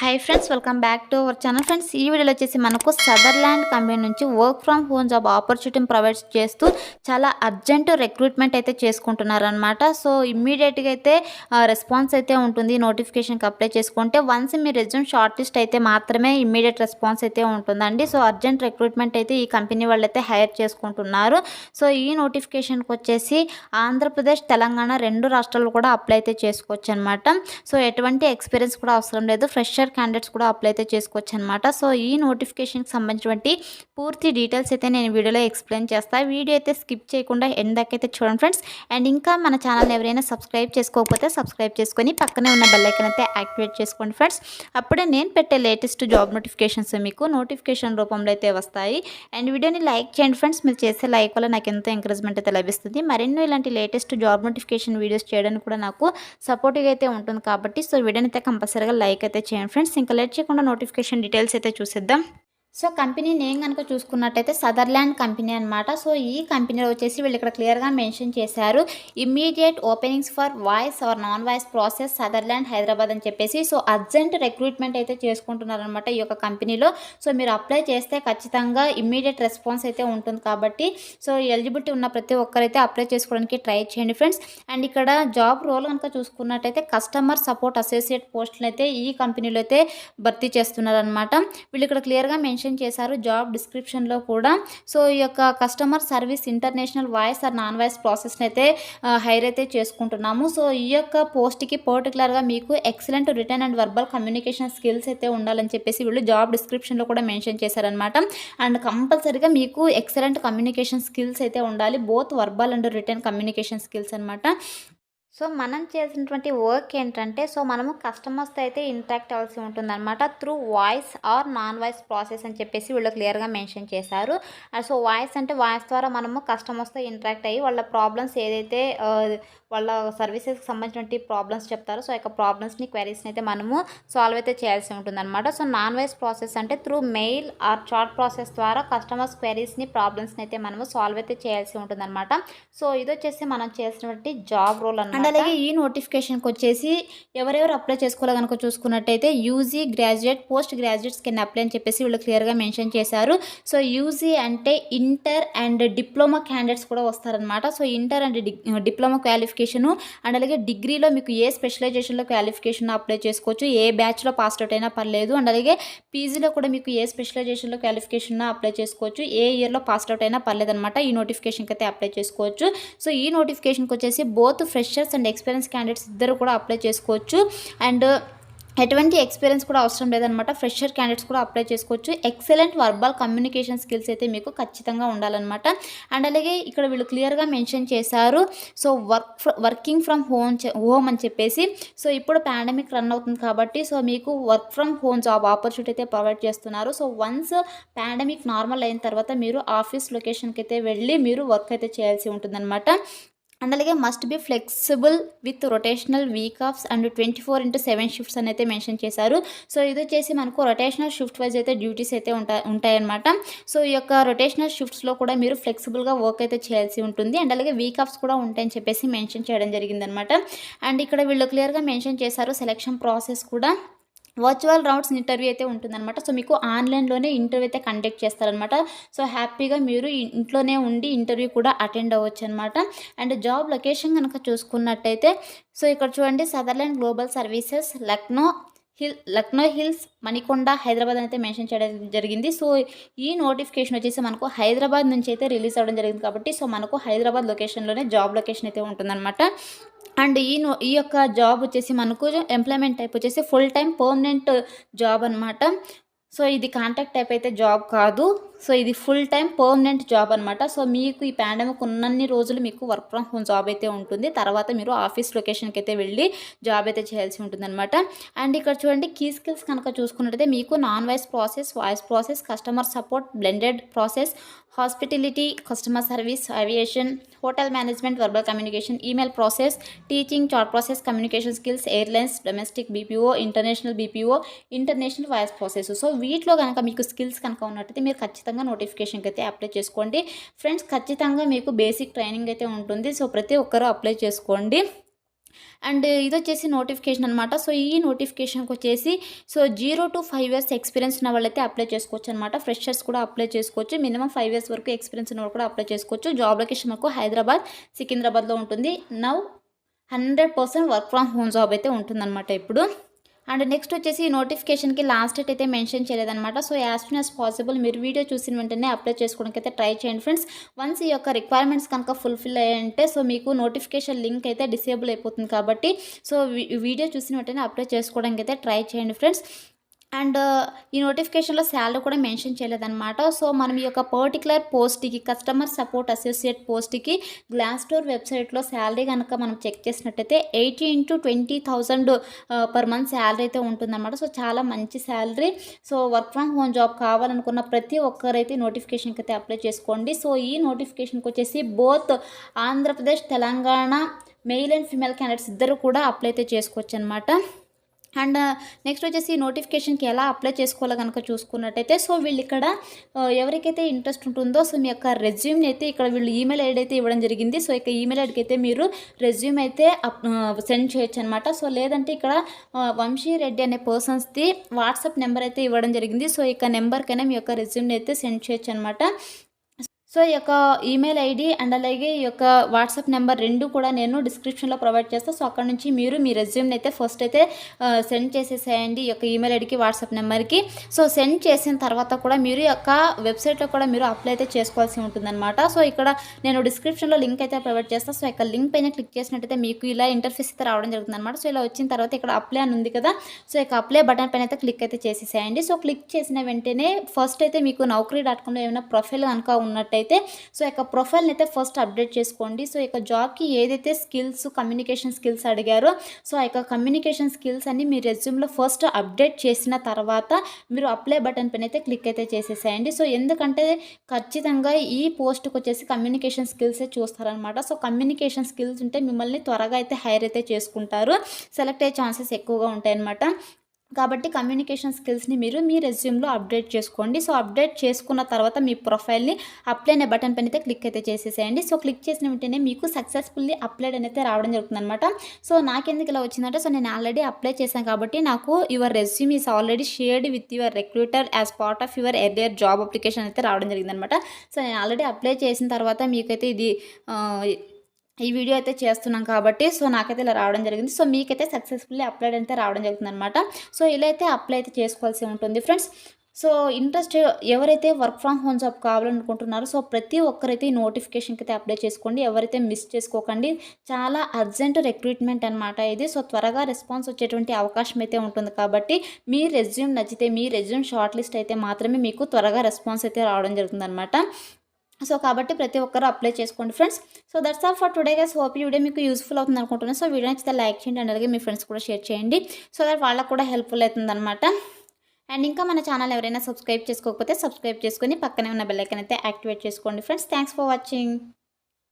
Hi friends, welcome back to our channel. Friends, ఈ వీడియోలో వచ్చేసి మనకు సదర్లాండ్ కంపెనీ నుంచి వర్క్ ఫ్రమ్ హోమ్ జాబ్ ఆపర్చునిటీని ప్రొవైడ్ చేస్తూ చాలా అర్జెంట్ రిక్రూట్మెంట్ అయితే చేసుకుంటున్నారనమాట. సో ఇమ్మీడియట్గా అయితే రెస్పాన్స్ అయితే ఉంటుంది. నోటిఫికేషన్కి అప్లై చేసుకుంటే వన్స్ మీ రెజ్యూమ్ షార్ట్ లిస్ట్ అయితే మాత్రమే ఇమ్మీడియట్ రెస్పాన్స్ అయితే ఉంటుందండి. సో అర్జెంట్ రిక్రూట్మెంట్ అయితే ఈ కంపెనీ వాళ్ళు అయితే హైర్ చేసుకుంటున్నారు. సో ఈ నోటిఫికేషన్కి వచ్చేసి ఆంధ్రప్రదేశ్, తెలంగాణ రెండు రాష్ట్రాలు కూడా అప్లై అయితే చేసుకోవచ్చు అనమాట. సో ఎటువంటి ఎక్స్పీరియన్స్ కూడా అవసరం లేదు. ఫ్రెషర్ క్యాండిడేట్స్ కూడా అప్లై అయితే చేసుకోవచ్చు అనమాట. సో ఈ నోటిఫికేషన్కి సంబంధించినటువంటి పూర్తి డీటెయిల్స్ అయితే నేను వీడియోలో ఎక్స్ప్లెయిన్ చేస్తాను. వీడియో అయితే స్కిప్ చేయకుండా ఎండ్ దాకా అయితే చూడండి ఫ్రెండ్స్. అండ్ ఇంకా మన ఛానల్ని ఎవరైనా సబ్స్క్రైబ్ చేసుకోకపోతే సబ్స్క్రైబ్ చేసుకొని పక్కనే ఉన్న బెల్ ఐకాన్ అయితే యాక్టివేట్ చేసుకోండి ఫ్రెండ్స్. అప్పుడే నేను పెట్టే లేటెస్ట్ జాబ్ నోటిఫికేషన్స్ మీకు నోటిఫికేషన్ రూపంలో అయితే వస్తాయి. అండ్ వీడియోని లైక్ చేయండి ఫ్రెండ్స్. మీరు చేసే లైక్ వల్ల నాకు ఎంతో ఎంకరేజ్మెంట్ అయితే లభిస్తుంది. మరెన్నో ఇలాంటి లేటెస్ట్ జాబ్ నోటిఫికేషన్ వీడియోస్ చేయడానికి కూడా నాకు సపోర్టివ్గా అయితే ఉంటుంది కాబట్టి సో వీడియోని అయితే కంపల్సరీగా లైక్ అయితే చేయండి ఫ్రెండ్స్. ఇంకా లేట్ చేయకుండా నోటిఫికేషన్ డీటెయిల్స్ అయితే చూసేద్దాం. సో కంపెనీ నేమ్ కనుక చూసుకున్నట్టయితే సదర్లాండ్ కంపెనీ అనమాట. సో ఈ కంపెనీలో వచ్చేసి వీళ్ళు ఇక్కడ క్లియర్గా మెన్షన్ చేశారు, immediate openings for voice or non voice process Sutherland Hyderabad అని చెప్పేసి. సో అర్జెంట్ రిక్రూట్మెంట్ అయితే చేసుకుంటున్నారనమాట ఈ యొక్క కంపెనీలో. సో మీరు అప్లై చేస్తే ఖచ్చితంగా ఇమ్మీడియట్ రెస్పాన్స్ అయితే ఉంటుంది కాబట్టి సో ఎలిజిబిలిటీ ఉన్న ప్రతి ఒక్కరైతే అప్లై చేసుకోవడానికి ట్రై చేయండి ఫ్రెండ్స్. అండ్ ఇక్కడ జాబ్ రోల్ కనుక చూసుకున్నట్టయితే కస్టమర్ సపోర్ట్ అసోసియేట్ పోస్టులు అయితే ఈ కంపెనీలో అయితే భర్తీ చేస్తున్నారనమాట. వీళ్ళు ఇక్కడ క్లియర్గా మెన్షన్ చేశారు జాబ్ డిస్క్రిప్షన్లో కూడా. సో ఈ యొక్క customer service international voice or non voice ప్రాసెస్ని అయితే హైర్ అయితే చేసుకుంటున్నాము. సో ఈ యొక్క పోస్ట్కి పర్టికులర్గా మీకు excellent return and verbal communication skills అయితే ఉండాలని చెప్పేసి వీళ్ళు జాబ్ డిస్క్రిప్షన్లో కూడా మెన్షన్ చేశారనమాట. అండ్ కంపల్సరీగా మీకు ఎక్సలెంట్ కమ్యూనికేషన్ స్కిల్స్ అయితే ఉండాలి, both verbal and return communication skills అనమాట. సో మనం చేసినటువంటి వర్క్ ఏంటంటే సో మనము కస్టమర్స్తో అయితే ఇంటరాక్ట్ అవ్వాల్సి ఉంటుంది అనమాట through voice or non voice process అని చెప్పేసి వీళ్ళు క్లియర్గా మెన్షన్ చేశారు. సో వాయిస్ అంటే వాయిస్ ద్వారా మనము కస్టమర్స్తో ఇంటరాక్ట్ అయ్యి వాళ్ళ ప్రాబ్లమ్స్ ఏదైతే వాళ్ళ సర్వీసెస్కి సంబంధించినటువంటి ప్రాబ్లమ్స్ చెప్తారో సో యొక్క ప్రాబ్లమ్స్ని క్వైరీస్ని అయితే మనము సాల్వ్ అయితే చేయాల్సి ఉంటుంది అనమాట. సో నాన్ వాయిస్ ప్రాసెస్ అంటే through mail or chat process ద్వారా కస్టమర్స్ క్వైరీస్ని ప్రాబ్లమ్స్ని అయితే మనము సాల్వ్ అయితే చేయాల్సి ఉంటుంది అనమాట. సో ఇది వచ్చేసి మనం చేసినటువంటి జాబ్ రోల్ అనమాట. అండ్ అలాగే ఈ నోటిఫికేషన్కి వచ్చేసి ఎవరెవరు అప్లై చేసుకోవాలి కనుక చూసుకున్నట్టయితే యూజీ గ్రాడ్యుయేట్, పోస్ట్ గ్రాడ్యుయేట్స్ కింద అప్లై అని చెప్పేసి వీళ్ళు క్లియర్గా మెన్షన్ చేశారు. సో యూజీ అంటే ఇంటర్ అండ్ డిప్లొమా క్యాండిడేట్స్ కూడా వస్తారనమాట. So inter and diploma qualification and అలాగే డిగ్రీలో మీకు ఏ స్పెషలైజేషన్లో క్వాలిఫికేషన్ అప్లై చేసుకోవచ్చు, ఏ బ్యాచ్లో పాస్ అవుట్ అయినా పర్లేదు. అండ్ అలాగే పీజీలో కూడా మీకు ఏ స్పెషలైజేషన్లో క్వాలిఫికేషన్ అప్లై చేసుకోవచ్చు, ఏ ఇయర్లో పాస్ అవుట్ అయినా పర్లేదు అనమాట. ఈ నోటిఫికేషన్కి అయితే అప్లై చేసుకోవచ్చు. సో ఈ నోటిఫికేషన్కి వచ్చేసి both freshers and experience candidates ఇద్దరు కూడా అప్లై చేసుకోవచ్చు. అండ్ ఎటువంటి ఎక్స్పీరియన్స్ కూడా అవసరం లేదనమాట. ఫ్రెషర్ క్యాండిడేట్స్ కూడా అప్లై చేసుకోవచ్చు. ఎక్సలెంట్ వర్బల్ కమ్యూనికేషన్ స్కిల్స్ అయితే మీకు ఖచ్చితంగా ఉండాలన్నమాట. అండ్ అలాగే ఇక్కడ వీళ్ళు క్లియర్గా మెన్షన్ చేశారు సో వర్కింగ్ ఫ్రమ్ హోమ్ అని చెప్పేసి. సో ఇప్పుడు పాండమిక్ రన్ అవుతుంది కాబట్టి సో మీకు work from home job opportunity అయితే ప్రొవైడ్ చేస్తున్నారు. సో వన్స్ పాండమిక్ నార్మల్ అయిన తర్వాత మీరు ఆఫీస్ లొకేషన్కి అయితే వెళ్ళి మీరు వర్క్ అయితే చేయాల్సి ఉంటుందన్నమాట. అండ్ అలాగే must be flexible with rotational week offs and 24/7 shifts అని అయితే మెన్షన్ చేశారు. సో ఇది వచ్చేసి మనకు రొటేషనల్ షిఫ్ట్ వైజ్ అయితే డ్యూటీస్ అయితే ఉంటాయన్నమాట. సో ఈ యొక్క రొటేషనల్ షిఫ్ట్స్లో కూడా మీరు ఫ్లెక్సిబుల్గా వర్క్ అయితే చేయాల్సి ఉంటుంది. అండ్ అలాగే వీక్ ఆఫ్స్ కూడా ఉంటాయని చెప్పేసి మెన్షన్ చేయడం జరిగిందనమాట. అండ్ ఇక్కడ వీళ్ళు క్లియర్గా మెన్షన్ చేశారు సెలెక్షన్ ప్రాసెస్ కూడా వర్చువల్ రౌండ్స్ ఇంటర్వ్యూ అయితే ఉంటుందన్నమాట. సో మీకు ఆన్లైన్లోనే ఇంటర్వ్యూ అయితే కండక్ట్ చేస్తారనమాట. సో హ్యాపీగా మీరు ఇంట్లోనే ఉండి ఇంటర్వ్యూ కూడా అటెండ్ అవ్వచ్చు అనమాట. అండ్ జాబ్ లొకేషన్ కనుక చూసుకున్నట్టయితే సో ఇక్కడ చూడండి, Sutherland global services Lucknow hills, Manikonda, Hyderabad అయితే మెన్షన్ చేయడం జరిగింది. సో ఈ నోటిఫికేషన్ వచ్చేసి మనకు హైదరాబాద్ నుంచి అయితే రిలీజ్ అవ్వడం జరిగింది కాబట్టి సో మనకు హైదరాబాద్ లొకేషన్లోనే జాబ్ లొకేషన్ అయితే ఉంటుందన్నమాట. అండ్ ఈ యొక్క జాబ్ వచ్చేసి మనకు ఎంప్లాయ్మెంట్ టైప్ వచ్చేసి ఫుల్ టైం పర్మనెంట్ జాబ్ అనమాట. సో ఇది కాంట్రాక్ట్ టైప్ అయితే జాబ్ కాదు. సో ఇది ఫుల్ టైం పర్మనెంట్ జాబ్ అనమాట. సో మీకు ఈ పాండమిక్ ఉన్నన్ని రోజులు మీకు వర్క్ ఫ్రమ్ హోమ్ జాబ్ అయితే ఉంటుంది. తర్వాత మీరు ఆఫీస్ లొకేషన్కి అయితే వెళ్ళి జాబ్ అయితే చేయాల్సి ఉంటుందన్నమాట. అండ్ ఇక్కడ చూడండి, కీ స్కిల్స్ కనుక చూసుకున్నట్టయితే మీకు non voice process, voice process, customer support, blended process, hospitality, customer service, aviation, hotel management, verbal communication, email process, teaching, chat process, communication skills, airlines, domestic BPO, international BPO, international voice process. So వీటిలో కనుక మీకు skills కనుక ఉన్నట్టయితే మీరు ఖచ్చితంగా నోటిఫికేషన్కి అయితే apply చేసుకోండి ఫ్రెండ్స్. ఖచ్చితంగా మీకు బేసిక్ ట్రైనింగ్ అయితే ఉంటుంది. సో ప్రతి ఒక్కరూ అప్లై చేసుకోండి. అండ్ ఇదొచ్చేసి నోటిఫికేషన్ అనమాట. సో ఈ నోటిఫికేషన్‌కొచ్చేసి 0-5 ఇయర్స్ ఎక్స్‌పీరియన్స్ ఉన్న వాళ్ళైతే అప్లై చేసుకోవచ్చనమాట. ఫ్రెషర్స్ కూడా అప్లై చేసుకోవచ్చు. మినిమమ్ 5 ఇయర్స్ వరకు ఎక్స్‌పీరియన్స్ ఉన్నవాళ్ళు కూడా అప్లై చేసుకోవచ్చు. జాబ్ లొకేషన్ మనకు హైదరాబాద్, సికింద్రాబాద్‌లో ఉంటుంది. Now 100% work from home job అయితే ఉంటుందన్నమాట ఇప్పుడు. అండ్ నెక్స్ట్ వచ్చేసి ఈ నోటిఫికేషన్‌కి లాస్ట్ డేట్ అయితే మెన్షన్ చేయలేదనమాట. So as soon as possible మీరు వీడియో చూసిన వెంటనే అప్లై చేసుకోవడానికి అయితే ట్రై చేయండి ఫ్రెండ్స్. వన్స్ ఈ యొక్క రిక్వైర్మెంట్స్ కనుక ఫుల్‌ఫిల్ అయ్యాయంటే సో మీకు నోటిఫికేషన్ లింక్ అయితే డిసేబుల్ అయిపోతుంది కాబట్టి సో వీడియో చూసిన వెంటనే అప్లై చేసుకోవడానికి అయితే ట్రై చేయండి ఫ్రెండ్స్. అండ్ ఈ నోటిఫికేషన్‌లో సాలరీ కూడా మెన్షన్ చేయలేదనమాట. సో మనం ఈ యొక్క పర్టిక్యులర్ పోస్ట్‌కి కస్టమర్ సపోర్ట్ అసోసియేట్ పోస్ట్‌కి గ్లాస్‌డోర్ వెబ్‌సైట్‌లో సాలరీ గనక మనం చెక్ చేసినట్టయితే 80-20,000 పర్ మంత్ సాలరీ అయితే ఉంటుందన్నమాట. సో చాలా మంచి salary. So work from home job కావాలనుకున్న ప్రతి ఒక్కరైతే నోటిఫికేషన్‌కి అయితే అప్లై చేసుకోండి. సో ఈ నోటిఫికేషన్‌కి వచ్చేసి both Andhra Pradesh, Telangana male and female candidates ఇద్దరు కూడా అప్లై అయితే చేసుకోవచ్చనమాట. అండ్ నెక్స్ట్ వచ్చేసి నోటిఫికేషన్‌కి ఎలా అప్లై చేసుకోవాలో కనుక చూసుకున్నట్టయితే సో వీళ్ళు ఇక్కడ ఎవరికైతే ఇంట్రెస్ట్ ఉంటుందో సో మీ యొక్క రెజ్యూమ్‌ని అయితే ఇక్కడ వీళ్ళు ఈమెయిల్ ఐడి అయితే ఇవ్వడం జరిగింది. సో ఇక ఈమెయిల్ ఐడికి అయితే మీరు రెజ్యూమ్ అయితే సెండ్ చేయొచ్చనమాట. సో లేదంటే ఇక్కడ వంశీ రెడ్డి అనే పర్సన్స్‌ది వాట్సాప్ నెంబర్ అయితే ఇవ్వడం జరిగింది. సో ఇక నెంబర్‌కైనా మీ యొక్క రెజ్యూమ్‌ని అయితే సెండ్ చేయొచ్చనమాట. సో ఈ యొక్క ఈమెయిల్ ఐడి అండ్ అలాగే ఈ యొక్క వాట్సాప్ నెంబర్ 2 కూడా నేను డిస్క్రిప్షన్‌లో ప్రొవైడ్ చేస్తాను. సో అక్కడ నుంచి మీరు మీ రెజ్యూమ్‌ని అయితే ఫస్ట్ అయితే సెండ్ చేసేసేయండి ఈ యొక్క ఈమెయిల్ ఐడికి, వాట్సాప్ నెంబర్‌కి. సో సెండ్ చేసిన తర్వాత కూడా మీరు ఈ యొక్క వెబ్‌సైట్‌లో కూడా మీరు అప్లై అయితే చేసుకోవాల్సి ఉంటుందన్నమాట. సో ఇక్కడ నేను డిస్క్రిప్షన్‌లో లింక్ అయితే ప్రొవైడ్ చేస్తాను. సో ఇక లింక్ పైన క్లిక్ చేసినట్టయితే మీకు ఇలా ఇంటర్ఫేస్ అయితే రావడం జరుగుతుందన్నమాట. సో ఇలా వచ్చిన తర్వాత ఇక్కడ అప్లై అని ఉంది కదా. సో ఇక అప్లై బటన్ పైన అయితే క్లిక్ అయితే చేసేసేయండి. సో క్లిక్ చేసిన వెంటనే ఫస్ట్ అయితే మీకు Naukri.comలో ఏమైనా ప్రొఫైల్ కనుక ఉన్నట్టయితే సో ఇక ప్రొఫైల్ని అయితే ఫస్ట్ అప్డేట్ చేసుకోండి. సో ఇక జాబ్కి ఏదైతే స్కిల్స్, కమ్యూనికేషన్ స్కిల్స్ అడిగారో సో ఆ యొక్క కమ్యూనికేషన్ స్కిల్స్ అన్ని మీ రెజ్యూమ్లో ఫస్ట్ అప్డేట్ చేసిన తర్వాత మీరు అప్లై బటన్ పైన అయితే క్లిక్ అయితే చేసేసేయండి. సో ఎందుకంటే ఖచ్చితంగా ఈ పోస్ట్కి వచ్చేసి కమ్యూనికేషన్ స్కిల్సే చూస్తారనమాట. సో కమ్యూనికేషన్ స్కిల్స్ ఉంటే మిమ్మల్ని త్వరగా అయితే హైర్ అయితే చేసుకుంటారు. సెలెక్ట్ అయ్యే ఛాన్సెస్ ఎక్కువగా ఉంటాయన్నమాట. కాబట్టి కమ్యూనికేషన్ స్కిల్స్ని మీరు మీ రెజ్యూమ్లో అప్డేట్ చేసుకోండి. సో అప్డేట్ చేసుకున్న తర్వాత మీ ప్రొఫైల్ని అప్లై అనే బటన్ పైన అయితే క్లిక్ అయితే చేసేసేయండి. సో క్లిక్ చేసిన వెంటనే మీకు సక్సెస్ఫుల్లీ అప్లైడ్ అయితే రావడం జరుగుతుందన్నమాట. సో నాకెందుకు ఇలా వచ్చిందంటే సో నేను ఆల్రెడీ అప్లై చేశాను కాబట్టి నాకు your resume is already shared with your recruiter as part of your earlier job application అయితే రావడం జరిగిందనమాట. సో నేను ఆల్రెడీ అప్లై చేసిన తర్వాత మీకైతే ఇది ఈ వీడియో అయితే చేస్తున్నాం కాబట్టి సో నాకైతే ఇలా రావడం జరిగింది. సో మీకైతే సక్సెస్ఫుల్లీ అప్లైడ్ అయితే రావడం జరుగుతుందనమాట. సో ఇలా అయితే అప్లై అయితే చేసుకోవాల్సి ఉంటుంది ఫ్రెండ్స్. సో ఇంట్రెస్ట్ ఎవరైతే వర్క్ ఫ్రమ్ హోమ్ జాబ్ కావాలనుకుంటున్నారో సో ప్రతి ఒక్కరైతే ఈ నోటిఫికేషన్కి అయితే అప్లై చేసుకోండి. ఎవరైతే మిస్ చేసుకోకండి. చాలా అర్జెంట్ రిక్రూట్మెంట్ అనమాట ఇది. సో త్వరగా రెస్పాన్స్ వచ్చేటువంటి అవకాశం అయితే ఉంటుంది కాబట్టి మీ రెజ్యూమ్ నచ్చితే మీ రెజ్యూమ్ షార్ట్ లిస్ట్ అయితే మాత్రమే మీకు త్వరగా రెస్పాన్స్ అయితే రావడం జరుగుతుందన్నమాట. సో కాబట్టి ప్రతి ఒక్కరు అప్లై చేసుకోండి friends. So that's all for today guys. Hope ఈ వీడియో మీకు యూస్ఫుల్ అవుతుంది అనుకుంటున్నాను. సో వీడియో నచ్చితే లైక్ చేయండి అండ్ అలాగే మీ ఫ్రెండ్స్ కూడా షేర్ చేయండి. సో దట్ వాళ్ళకు కూడా హెల్ప్ఫుల్ అవుతుందన్నమాట. అండ్ ఇంకా మన ఛానల్ ఎవరైనా సబ్స్క్రైబ్ చేసుకోకపోతే సబ్స్క్రైబ్ చేసుకొని పక్కనే ఉన్న బెల్ ఐకాన్ అయితే యాక్టివేట్ చేసుకోండి ఫ్రెండ్స్. Thanks for watching.